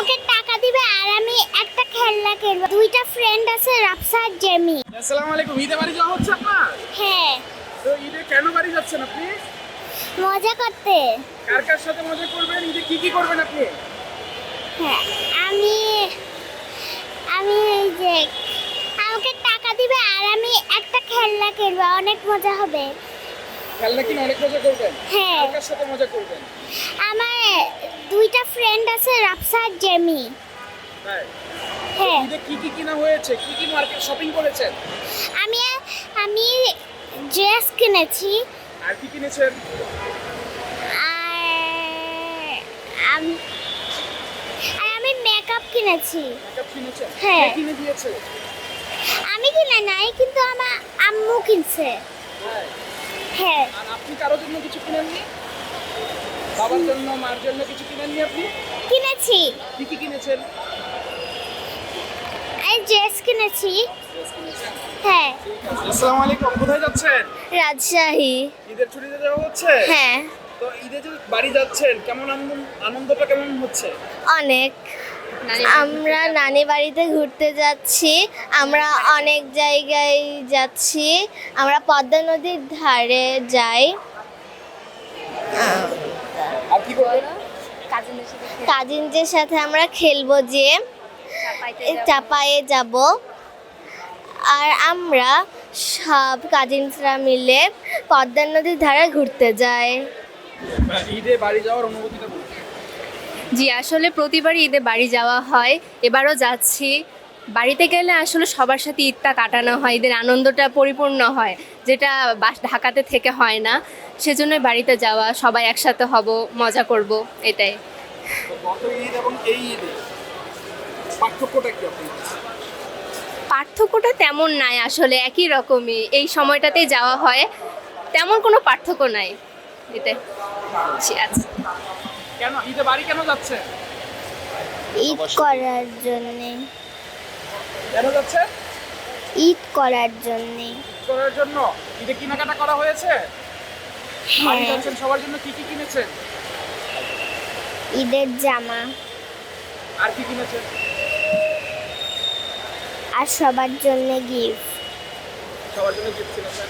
আমাকে টাকা দিবে আর আমি একটা খেলনা কিনবো। দুইটা ফ্রেন্ড আছে, রাফসা আর জেমি। আসসালামু আলাইকুম। ঈদে বাড়ি যাওয়া হচ্ছে আপনার? হ্যাঁ, তো ঈদে কেন বাড়ি যাচ্ছেন আপনি? মজা করতে। কার কার সাথে মজা করবেন? ঈদে কি কি করবেন আপনি? হ্যাঁ, আমি আমি এই যে আমাকে টাকা দিবে আর আমি একটা খেলনা কিনবো, অনেক মজা হবে। খেলনা কিনে অনেক মজা করবেন? হ্যাঁ। কার কার সাথে মজা করবেন? আমার দুইটা ফ্রেন্ড আছে, রাফসা আর জেমি। হ্যাঁ। হ্যাঁ, ঈদে কি কি কিনা হয়েছে? কি কি মার্কেট শপিং করেছেন? আমি আমি ড্রেস কিনেছি আর কি কিনেছেন? আর আমি মেকআপ কিনেছি। মেকআপ কিনেছেন? হ্যাঁ। কে কিনে দিয়েছে? আমি কিনে নাই, কিন্তু আমার আম্মু কিনছে। হ্যাঁ। হ্যাঁ, আর আপনি কারোর জন্য কিছু কিনেননি? বাবার জন্য, মার জন্য কিছু কিনেননি আপনি? কিনেছি। কি কি কিনেছেন? এই ড্রেস কিনেছি। ড্রেস কিনেছেন? হ্যাঁ। আসসালামু আলাইকুম। কোথায় যাচ্ছেন? রাজশাহী। ঈদের ছুটিতে যাওয়া হচ্ছে? হ্যাঁ, তো ঈদে যে বাড়ি যাচ্ছেন, কেমন আনন্দটা কেমন হচ্ছে? অনেক। আমরা নানি বাড়িতে ঘুরতে যাচ্ছি, আমরা অনেক জায়গায় যাচ্ছি, আমরা পদ্মা নদীর ধারে যাই, আর কি করবেন? কাজিনদের সাথে আমরা খেলবো, যে চাপায়ে যাব। আর আমরা সব কাজিনসরা মিলে পদ্মা নদীর ধারে ঘুরতে যাই। ঈদে বাড়ি যাওয়ার অনুভূতিটা বলুন। জি, আসলে প্রতিবারই ঈদে বাড়ি যাওয়া হয়, এবারও যাচ্ছি। বাড়িতে গেলে আসলে সবার সাথে ঈদটা কাটানো হয়, ঈদের আনন্দটা পরিপূর্ণ হয়, যেটা ঢাকাতে থেকে হয় না। সেজন্যই বাড়িতে যাওয়া, সবাই একসাথে হব, মজা করব, এটাই। তো গত ঈদ এবং এই ঈদে পার্থক্যটা কি আপনার কাছে? পার্থক্যটা তেমন নাই, আসলে একই রকমই। এই সময়টাতেই যাওয়া হয়, তেমন কোনো পার্থক্য নাই, এটাই। আচ্ছা, কেন ঈদে বাড়ি কেন যাচ্ছে? ঈদ করার জন্যে। কেন যাচ্ছে? ঈদ করার জন্যে। করার জন্য। ঈদে কেনাকাটা করা হয়েছে? বাড়ি হ্যাঁ, যাচ্ছেন, সবার জন্য কি কি কিনেছেন? ঈদের জামা আর কি কিনেছেন? আর সবার জন্য গিফট। সবার জন্য গিফট কিনেছেন।